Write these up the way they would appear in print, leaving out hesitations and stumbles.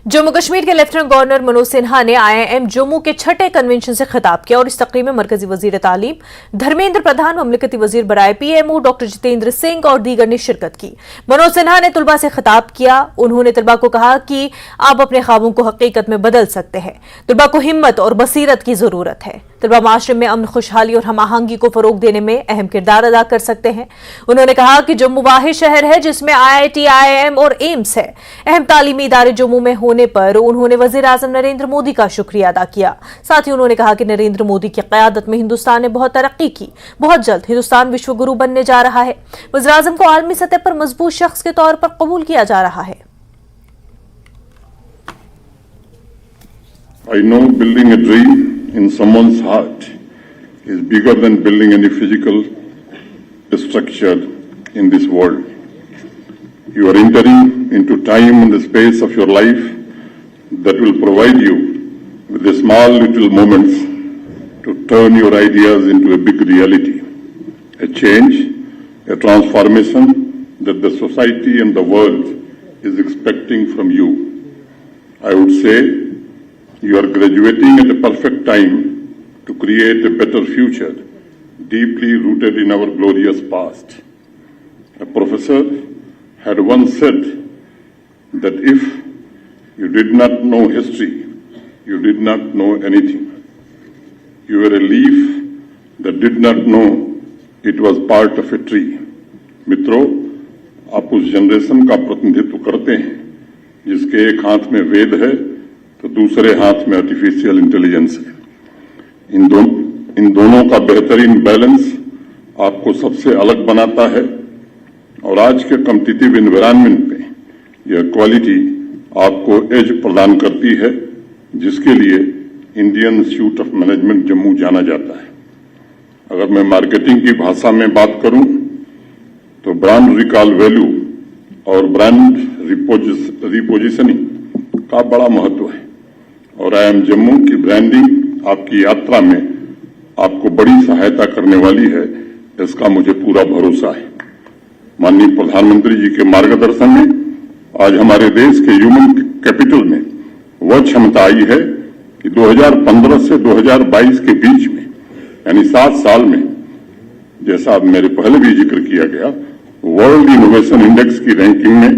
जम्मू कश्मीर के lieutenant governor Manoj Sinha ने IIM Jammu के छठे कन्वेंशन से खिताब किया और इस तकरीब में मरकजी वजीर तालीम धर्मेंद्र प्रधान, ममलकती वजीर बराए पीएमओ डॉक्टर जितेंद्र सिंह और दीगर ने शिरकत की। मनोज सिन्हा ने तलबा से खिताब किया। उन्होंने तलबा को कहा कि आप अपने ख्वाबों को हकीकत में बदल सकते हैं। तलबा को हिम्मत और बसीरत की जरूरत है। तलबा माशरे में अमन, खुशहाली और हम आहंगी को फरोग देने में अहम किरदार अदा कर सकते हैं। उन्होंने कहा कि जम्मू वाहिद शहर है जिसमें IIT, IIM और एम्स है। अहम तालीमी इदारे जम्मू में होने पर उन्होंने वजीर आजम नरेंद्र मोदी का शुक्रिया अदा किया। साथ ही उन्होंने कहा कि नरेंद्र मोदी की क़यादत में हिंदुस्तान ने बहुत तरक्की की। बहुत जल्द हिंदुस्तान विश्व गुरु बनने जा रहा है। वजीर आजम को आलमी सतह पर मजबूत शख्स के तौर पर कबूल किया जा रहा है। I know building a dream in someone's heart is bigger than building any physical structure in this world. You are entering into time and the space of your life that will provide you with the small little moments to turn your ideas into a big reality, a change, a transformation that the society and the world is expecting from you. I would say you are graduating at a perfect time to create a better future, deeply rooted in our glorious past. A professor had once said that if you did not know history, you did not know anything. You were a leaf that did not know it was part of a tree. मित्रों, आप उस generation का प्रतिनिधित्व करते हैं जिसके एक हाथ में वेद है तो दूसरे हाथ में आर्टिफिशियल इंटेलिजेंस है। इन दोनों का बेहतरीन बैलेंस आपको सबसे अलग बनाता है और आज के कॉम्पिटिटिव एनवायरनमेंट में यह क्वालिटी आपको एज प्रदान करती है जिसके लिए Indian institute of management Jammu जाना जाता है। अगर मैं मार्केटिंग की भाषा में बात करूं तो ब्रांड रिकॉल वैल्यू और ब्रांड रिपोजिशनिंग का बड़ा महत्व है और IIM जम्मू की ब्रांडिंग आपकी यात्रा में आपको बड़ी सहायता करने वाली है, इसका मुझे पूरा भरोसा है। माननीय प्रधानमंत्री जी के मार्गदर्शन में आज हमारे देश के ह्यूमन कैपिटल में वह क्षमता आई है कि 2015 से 2022 के बीच में यानी 7 साल में, जैसा मेरे पहले भी जिक्र किया गया, वर्ल्ड इनोवेशन इंडेक्स की रैंकिंग में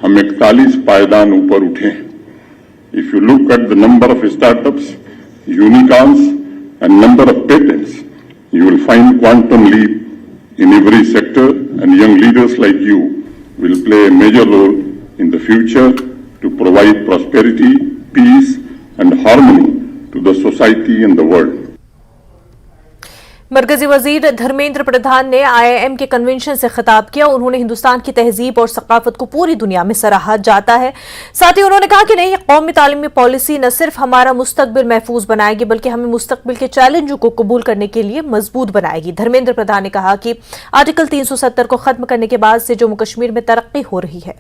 हम 41 पायदान ऊपर उठे हैं। If you look at the number of startups, unicorns and number of patents, you will find quantum leap in every sector and young leaders like you will play a major role in the future to provide prosperity, peace and harmony to the society and the world. मरकजी वजीर धर्मेंद्र प्रधान ने IIM के convention से खिताब किया। उन्होंने हिंदुस्तान की तहजीब और सकाफत को पूरी दुनिया में सराहा जाता है। साथ ही उन्होंने कहा कि नई कौमी तालीमी पॉलिसी न सिर्फ हमारा मुस्तकबिल महफूज बनाएगी बल्कि हमें मुस्तकबिल के चैलेंजों को कबूल करने के लिए मजबूत बनाएगी। धर्मेंद्र प्रधान ने कहा कि आर्टिकल 370 को खत्म करने के बाद से जम्मू कश्मीर में तरक्की हो रही है।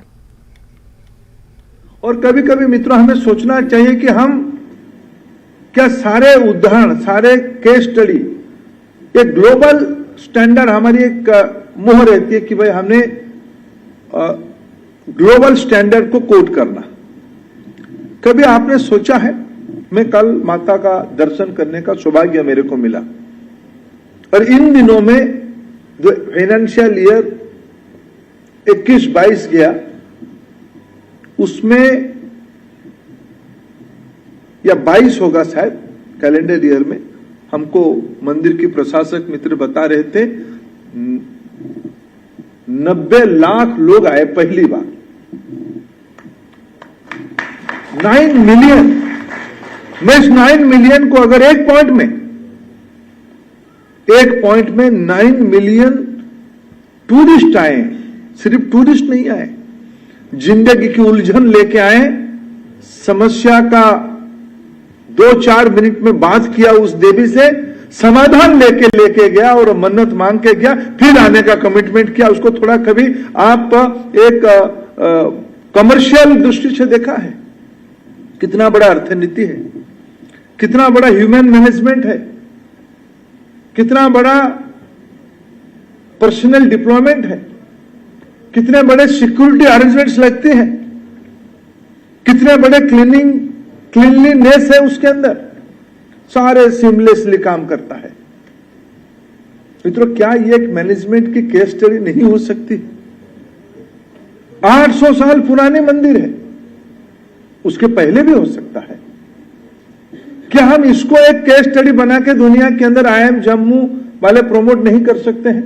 और कभी कभी मित्रों हमें सोचना चाहिए कि हम क्या सारे उदाहरण, सारे केस स्टडी, एक ग्लोबल स्टैंडर्ड हमारी एक मुहर रहती है कि भाई हमने ग्लोबल स्टैंडर्ड को कोट करना। कभी आपने सोचा है, मैं कल माता का दर्शन करने का सौभाग्य मेरे को मिला और इन दिनों में जो फाइनेंशियल ईयर 21-22 गया उसमें या 22 होगा शायद कैलेंडर ईयर में, हमको मंदिर की प्रशासक मित्र बता रहे थे 90 लाख लोग आए पहली बार। 9 मिलियन, मैं इस 9 मिलियन को अगर एक पॉइंट में 9 मिलियन टूरिस्ट आए, सिर्फ टूरिस्ट नहीं आए, जिंदगी की उलझन लेके आए, समस्या का 2-4 मिनट में बात किया, उस देवी से समाधान लेके गया और मन्नत मांग के गया, फिर आने का कमिटमेंट किया। उसको थोड़ा कभी आप एक कमर्शियल दृष्टि से देखा है, कितना बड़ा अर्थनीति है, कितना बड़ा ह्यूमन मैनेजमेंट है, कितना बड़ा पर्सनल डिप्लॉयमेंट है, कितने बड़े सिक्योरिटी अरेंजमेंट्स लगते हैं। कितने बड़े क्लीनलीनेस है उसके अंदर, सारे सीमलेसली काम करता है। मित्रों, क्या ये एक मैनेजमेंट की केस स्टडी नहीं हो सकती? 800 साल पुराने मंदिर है, उसके पहले भी हो सकता है। क्या हम इसको एक केस स्टडी बना के दुनिया के अंदर IIM जम्मू वाले प्रमोट नहीं कर सकते हैं?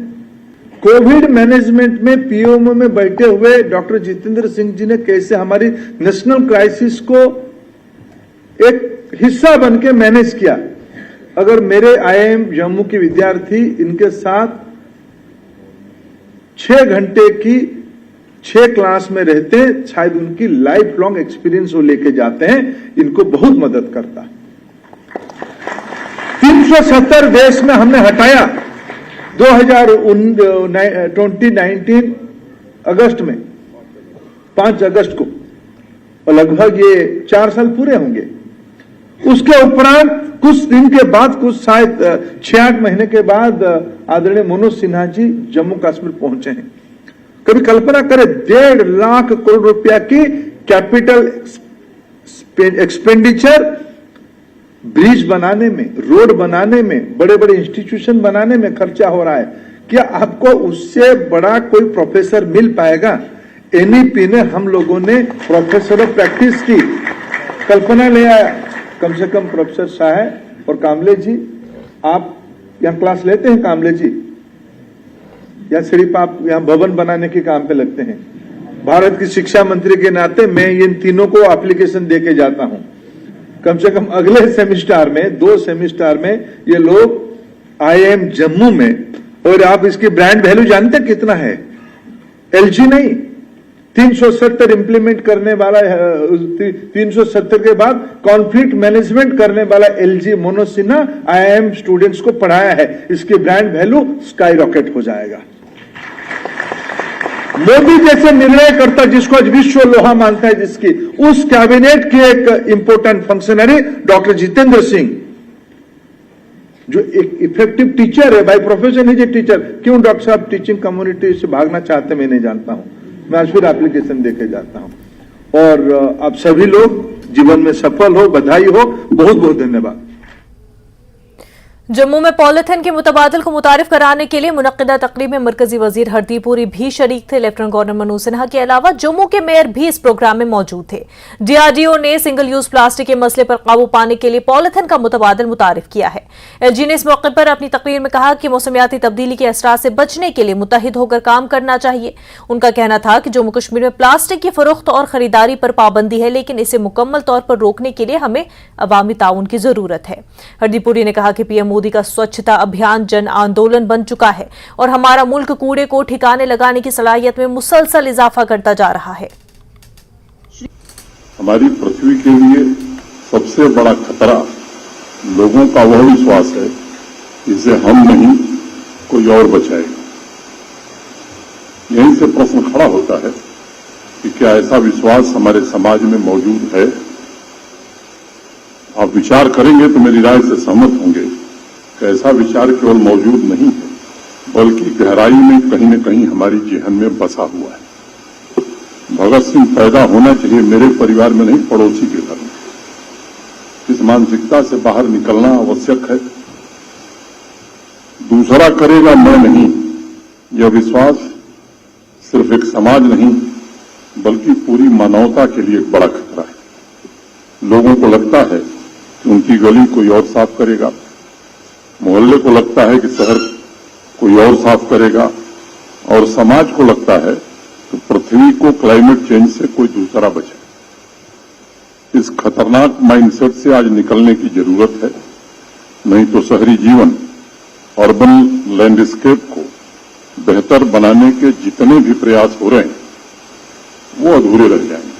कोविड मैनेजमेंट में पीएमओ में बैठे हुए डॉक्टर जितेंद्र सिंह जी ने कैसे हमारी नेशनल क्राइसिस को एक हिस्सा बन के मैनेज किया। अगर मेरे IIM जम्मू के विद्यार्थी इनके साथ 6 घंटे की 6 क्लास में रहते हैं, शायद उनकी लाइफ लॉन्ग एक्सपीरियंस वो लेके जाते हैं, इनको बहुत मदद करता है। 370 देश में हमने हटाया 2019 अगस्त में, 5 अगस्त को, और लगभग ये 4 साल पूरे होंगे। उसके उपरांत कुछ दिन के बाद, कुछ शायद 6-8 महीने के बाद आदरणीय मनोज सिन्हा जी जम्मू कश्मीर पहुंचे हैं। कभी कल्पना करें, 1.5 लाख करोड़ रुपया की कैपिटल एक्सपेंडिचर ब्रिज बनाने में, रोड बनाने में, बड़े बड़े इंस्टीट्यूशन बनाने में खर्चा हो रहा है। क्या आपको उससे बड़ा कोई प्रोफेसर मिल पाएगा? NEP ने हम लोगों ने प्रोफेसर ऑफ प्रैक्टिस की कल्पना ले आया। कम से कम प्रोफेसर साहब और कामले जी, आप यहां क्लास लेते हैं कामले जी, या सिर्फ आप यहां भवन बनाने के काम पे लगते हैं? भारत की शिक्षा मंत्री के नाते मैं इन तीनों को एप्लीकेशन देके जाता हूं। कम से कम अगले सेमिस्टर में, 2 सेमिस्टर में ये लोग IIM जम्मू में, और आप इसकी ब्रांड वैल्यू जानते कितना है? LG नहीं, 370 इंप्लीमेंट करने वाला, 370 के बाद कॉन्फ्लिक्ट मैनेजमेंट करने वाला LG Manoj Sinha IIM students को पढ़ाया है। इसकी ब्रांड वैल्यू स्काई रॉकेट हो जाएगा। मोदी जैसे निर्णयकर्ता, जिसको आज विश्व लोहा मानता है, जिसकी उस कैबिनेट के एक important functionary doctor Jitendra Singh, जो एक इफेक्टिव टीचर है, by profession is a teacher. क्यों डॉक्टर साहब टीचिंग कम्युनिटी से भागना चाहते मैं नहीं जानता हूं। मैं आज फिर एप्लीकेशन देके जाता हूं। और आप सभी लोग जीवन में सफल हो, बधाई हो, बहुत बहुत धन्यवाद। जम्मू में पॉलिथीन के मुतबादल को मुतारिफ कराने के लिए मुनक्किदा तकरीब में मरकजी वजीर हरदीप पुरी भी शरीक थे। लेफ्टिनेंट गवर्नर मनोज सिन्हा के अलावा जम्मू के मेयर भी इस प्रोग्राम में मौजूद थे। DRDO ने सिंगल यूज प्लास्टिक के मसले पर काबू पाने के लिए पॉलिथीन का मुतबादल मुतारिफ किया है। LG ने इस मौके पर अपनी तकरीर में कहा कि मौसमियाती तब्दीली के असरात से बचने के लिए मुत्तहिद होकर काम करना चाहिए। उनका कहना था कि जम्मू कश्मीर में प्लास्टिक की फरोख्त और खरीदारी पर पाबंदी है, लेकिन इसे मुकम्मल तौर पर रोकने के लिए हमें अवामी ताउन की जरूरत है। हरदीप पुरी ने कहा कि PM मोदी का स्वच्छता अभियान जन आंदोलन बन चुका है और हमारा मुल्क कूड़े को ठिकाने लगाने की सलाहियत में मुसलसल इजाफा करता जा रहा है। हमारी पृथ्वी के लिए सबसे बड़ा खतरा लोगों का वह विश्वास है जिसे हम नहीं कोई और बचाएगा। यहीं से प्रश्न खड़ा होता है कि क्या ऐसा विश्वास हमारे समाज में मौजूद है? आप विचार करेंगे तो मेरी राय से सहमत होंगे कि ऐसा विचार केवल मौजूद नहीं है, बल्कि गहराई में कहीं न कहीं हमारी जेहन में बसा हुआ है। भगत सिंह पैदा होना चाहिए मेरे परिवार में नहीं, पड़ोसी के घर में। इस मानसिकता से बाहर निकलना आवश्यक है। दूसरा करेगा मैं नहीं, यह विश्वास सिर्फ एक समाज नहीं बल्कि पूरी मानवता के लिए एक बड़ा खतरा है। लोगों को लगता है कि उनकी गली कोई और साफ करेगा, मोहल्ले को लगता है कि शहर कोई और साफ करेगा, और समाज को लगता है कि पृथ्वी को क्लाइमेट चेंज से कोई दूसरा बचाए। इस खतरनाक माइंडसेट से आज निकलने की जरूरत है, नहीं तो शहरी जीवन, अर्बन लैंडस्केप को बेहतर बनाने के जितने भी प्रयास हो रहे हैं वो अधूरे रह जाएंगे।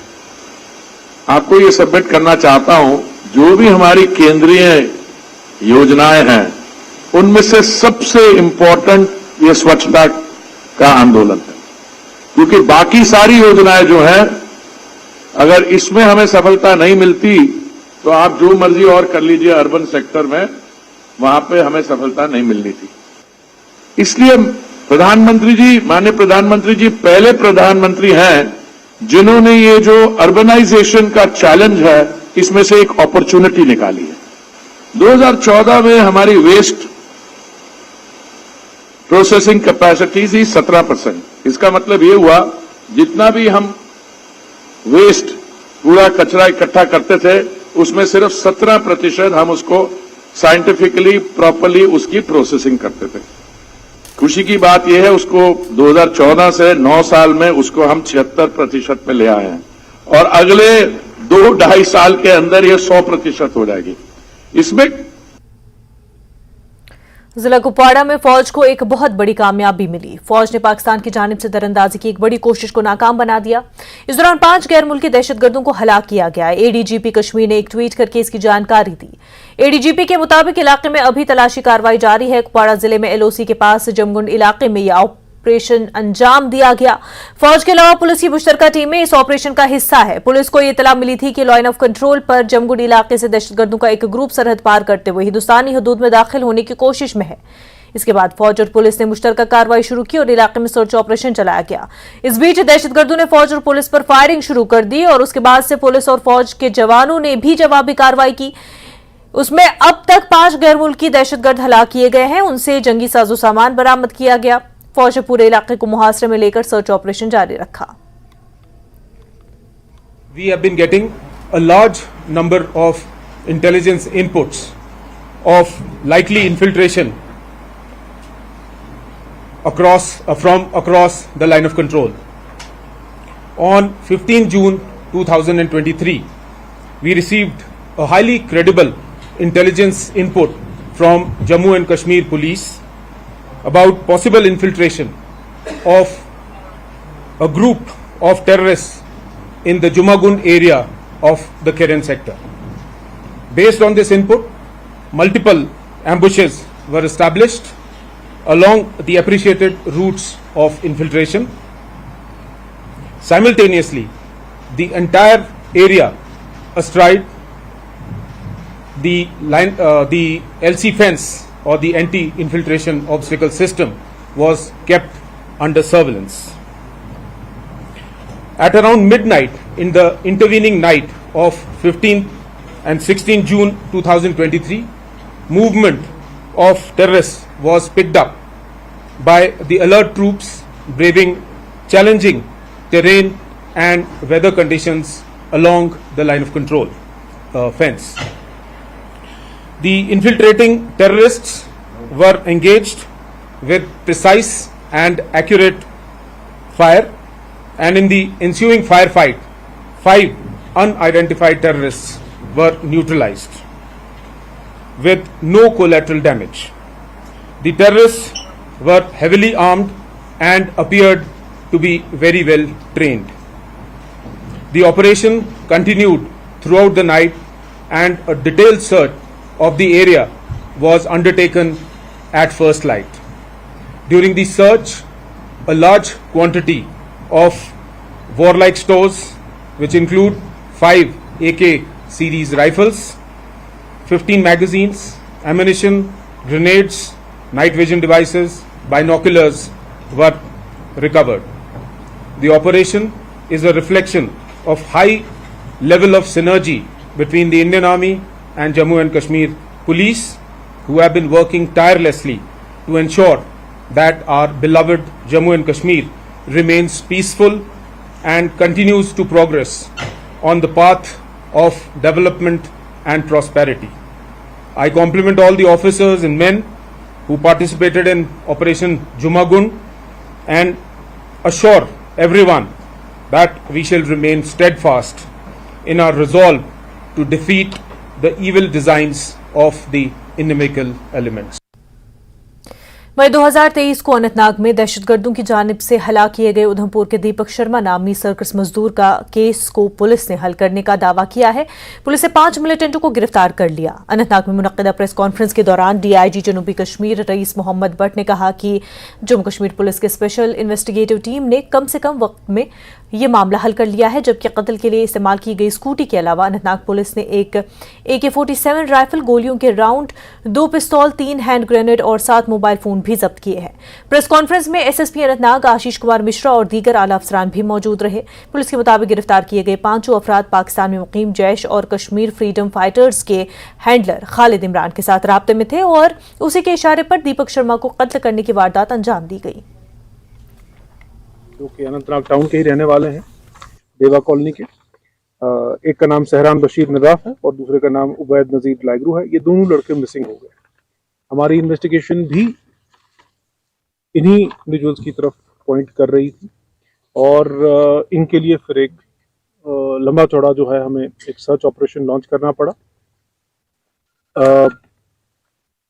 आपको ये सबमिट करना चाहता हूं, जो भी हमारी केंद्रीय योजनाएं हैं उनमें से सबसे इंपॉर्टेंट ये स्वच्छता का आंदोलन है, क्योंकि बाकी सारी योजनाएं जो हैं, अगर इसमें हमें सफलता नहीं मिलती तो आप जो मर्जी और कर लीजिए अर्बन सेक्टर में, वहां पे हमें सफलता नहीं मिलनी थी। इसलिए प्रधानमंत्री जी, माननीय प्रधानमंत्री जी पहले प्रधानमंत्री हैं जिन्होंने ये जो अर्बनाइजेशन का चैलेंज है इसमें से एक अपॉर्चुनिटी निकाली है। 2014 में हमारी वेस्ट प्रोसेसिंग कैपेसिटी थी 17%। इसका मतलब ये हुआ जितना भी हम वेस्ट कूड़ा कचरा इकट्ठा करते थे उसमें सिर्फ 17% हम उसको साइंटिफिकली प्रॉपरली उसकी प्रोसेसिंग करते थे। खुशी की बात यह है उसको 2014 से 9 साल में उसको हम 76% पे ले आए हैं और अगले 2-2.5 साल के अंदर यह 100% हो जाएगी। इसमें जिला कुपवाड़ा में फौज को एक बहुत बड़ी कामयाबी मिली। फौज ने पाकिस्तान की जानिब से दरअंदाजी की एक बड़ी कोशिश को नाकाम बना दिया। इस दौरान 5 गैर मुल्की दहशतगर्दों को हलाक किया गया। एडीजीपी कश्मीर ने एक ट्वीट करके इसकी जानकारी दी। एडीजीपी के मुताबिक इलाके में अभी तलाशी कार्रवाई जारी है। कुपवाड़ा जिले में एलओसी के पास जमगुंड इलाके में यह ऑपरेशन अंजाम दिया गया। फौज के अलावा पुलिस की मुश्तरका टीमें इस ऑपरेशन का हिस्सा है। पुलिस को यह इतला मिली थी कि लाइन ऑफ कंट्रोल पर जमगुंड इलाके से दहशतगर्दों का एक ग्रुप सरहद पार करते हुए हिंदुस्तानी हदूद में दाखिल होने की कोशिश में है। इसके बाद फौज और पुलिस ने मुश्तरका कार्रवाई शुरू की और इलाके में सर्च ऑपरेशन चलाया गया। इस बीच दहशतगर्दों ने फौज और पुलिस पर फायरिंग शुरू कर दी और उसके बाद से पुलिस और फौज के जवानों ने भी जवाबी कार्रवाई की। उसमें अब तक 5 गैर मुल्की दहशतगर्द हलाक किए गए हैं। उनसे जंगी साजो सामान बरामद किया गया। फौज ने पूरे इलाके को मुहासरे में लेकर सर्च ऑपरेशन जारी रखा। We have been getting a large number of intelligence inputs of likely infiltration from across the line of control. On 15 June 2023, we received a highly credible intelligence input from Jammu and Kashmir Police about possible infiltration of a group of terrorists in the Jumagund area of the Keren sector. Based on this input, multiple ambushes were established along the appreciated routes of infiltration. Simultaneously, the entire area astride the LC fence or the anti-infiltration obstacle system was kept under surveillance. At around midnight in the intervening night of 15 and 16 June 2023, movement of terrorists was picked up by the alert troops braving challenging terrain and weather conditions along the line of control fence. The infiltrating terrorists were engaged with precise and accurate fire, and in the ensuing firefight, 5 unidentified terrorists were neutralized with no collateral damage. The terrorists were heavily armed and appeared to be very well trained. The operation continued throughout the night and a detailed search of the area was undertaken at first light. During the search, a large quantity of warlike stores, which include 5 AK series rifles, 15 magazines, ammunition, grenades, night vision devices, binoculars were recovered. The operation is a reflection of high level of synergy between the Indian Army and Jammu and Kashmir Police, who have been working tirelessly to ensure that our beloved Jammu and Kashmir remains peaceful and continues to progress on the path of development and prosperity. I compliment all the officers and men who participated in Operation Jumagund and assure everyone that we shall remain steadfast in our resolve to defeat the evil designs of the inimical elements. वहीं 2023 को अनंतनाग में दहशतगर्दों की जानिब से हलाक किए गए उधमपुर के दीपक शर्मा नामी सर्कस मजदूर का केस को पुलिस ने हल करने का दावा किया है। पुलिस ने 5 मिलिटेंटों को गिरफ्तार कर लिया। अनंतनाग में मुनक्किदा प्रेस कॉन्फ्रेंस के दौरान डीआईजी जनूबी कश्मीर रईस मोहम्मद भट्ट ने कहा कि जम्मू कश्मीर पुलिस के स्पेशल इन्वेस्टिगेटिव टीम ने कम से कम वक्त में ये मामला हल कर लिया है, जबकि कत्ल के लिए इस्तेमाल की गई स्कूटी के अलावा अनंतनाग पुलिस ने एक AK-47 राइफल, गोलियों के राउंड, 2 पिस्तौल, 3 हैंड ग्रेनेड और 7 मोबाइल फोन भी जब्त किए हैं। प्रेस कॉन्फ्रेंस में SSP अनंतनाग आशीष कुमार मिश्रा और दीगर आला अफसरान भी मौजूद रहे। पुलिस के मुताबिक गिरफ्तार किए गए 5 अफराद पाकिस्तान में मुकीम जैश और कश्मीर फ्रीडम फाइटर्स के हैंडलर खालिद इमरान के साथ राब्ते में थे और उसी के इशारे पर दीपक शर्मा को कत्ल करने की वारदात अंजाम दी गई। जो कि अनंतनाग टाउन के ही रहने वाले हैं, देवा कॉलोनी के। एक का नाम सहरान बशीर नदाफ है और दूसरे का नाम उबैद नजीर लाइगरू है। ये दोनों लड़के मिसिंग हो गए। हमारी इन्वेस्टिगेशन भी इन्हीं इंडिविजुअल्स की तरफ पॉइंट कर रही थी और इनके लिए फिर एक लंबा चौड़ा जो है हमें एक सर्च ऑपरेशन लॉन्च करना पड़ा।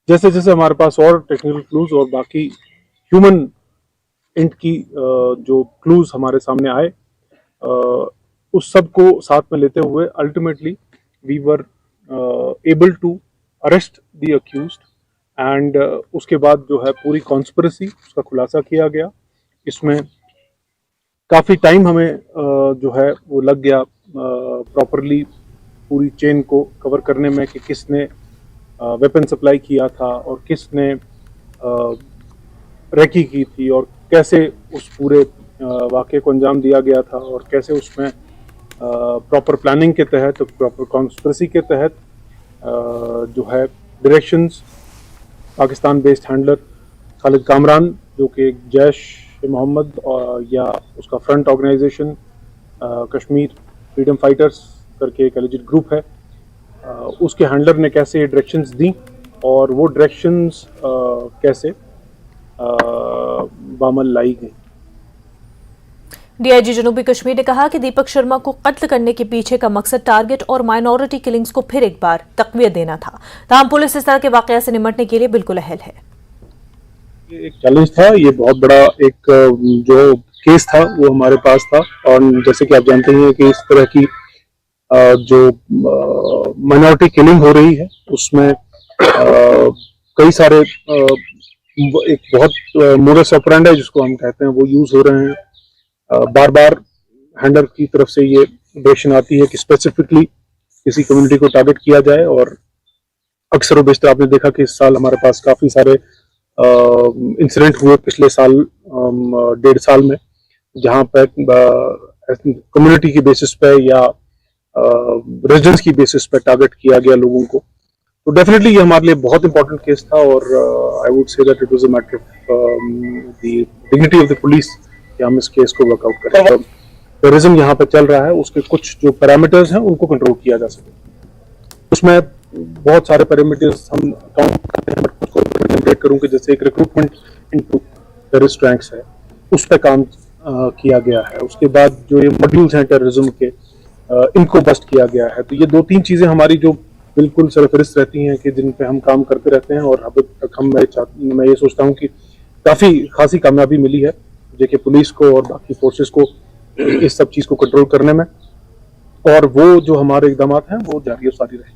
जैसे जैसे हमारे पास और टेक्निकल क्लूज और बाकी ह्यूमन इंट की जो क्लूज हमारे सामने आए, उस सब को साथ में लेते हुए ultimately we were able to arrest the accused and उसके बाद जो है पूरी कॉन्स्पिरेसी उसका खुलासा किया गया। इसमें काफ़ी टाइम हमें जो है वो लग गया प्रॉपरली पूरी चेन को कवर करने में कि किसने वेपन सप्लाई किया था और किसने रेकी की थी और कैसे उस पूरे वाक़े को अंजाम दिया गया था और कैसे उसमें प्रॉपर प्लानिंग के तहत, प्रॉपर कॉन्स्पिरेसी के तहत जो है directions Pakistan based handler Khalid Kamran, जो कि जैश मोहम्मद या उसका front organization Kashmir freedom fighters करके एक एलिजिड ग्रुप है, उसके हैंडलर ने कैसे डायरेक्शंस दी और वो डायरेक्शंस कैसे बामल लाई गई। DIG जनूबी कश्मीर ने कहा कि दीपक शर्मा को कत्ल करने के पीछे का मकसद टारगेट और माइनॉरिटी किलिंग्स को फिर एक बार तकवीत देना था। ताहम पुलिस इस तरह के वाकया से निपटने के लिए बिल्कुल अहल है। ये एक चैलेंज था, ये बहुत बड़ा एक जो केस था वो हमारे पास था और जैसे कि आप जानते हैं कि इस तरह की जो माइनॉरिटी किलिंग हो रही है उसमें कई सारे एक बहुत मोडस ऑपरेंडी जिसको हम कहते हैं वो यूज हो रहे हैं। बार बार हैंडलर की तरफ से ये डायरेक्शन आती है कि स्पेसिफिकली किसी कम्युनिटी को टारगेट किया जाए और अक्सर व बेशतर आपने देखा कि इस साल हमारे पास काफ़ी सारे इंसिडेंट हुए पिछले साल 1.5 साल में, जहाँ पर कम्युनिटी की बेसिस पे या रेजिडेंस की बेसिस पे टारगेट किया गया लोगों को। तो डेफिनेटली ये हमारे लिए बहुत इंपॉर्टेंट केस था और I would say that it was a matter of the dignity of the police कि हम इस केस को वर्कआउट करें। तो टेररिज्म यहाँ पे चल रहा है, उसके कुछ जो पैरामीटर्स हैं उनको कंट्रोल किया जा सके। उसमें बहुत सारे पैरामीटर्स हम काउंट करते हैं, बट उसको ब्रेक करूँ कि जैसे एक रिक्रूटमेंट इनटू टेररिस्ट रैंक्स है, उस पर काम किया गया है। उसके बाद जो ये मॉड्यूल्स हैं टेररिज्म के, इनको बस्ट किया गया है। तो ये 2-3 चीज़ें हमारी जो बिल्कुल सरफरिस्त रहती हैं कि जिन पे हम काम करते रहते हैं और अब तक मैं ये सोचता हूँ कि काफ़ी खासी कामयाबी मिली है जेके पुलिस को और बाकी फोर्सेस को इस सब चीज़ को कंट्रोल करने में, और वो जो हमारे इकदाम हैं वो जारी और सारी रहे।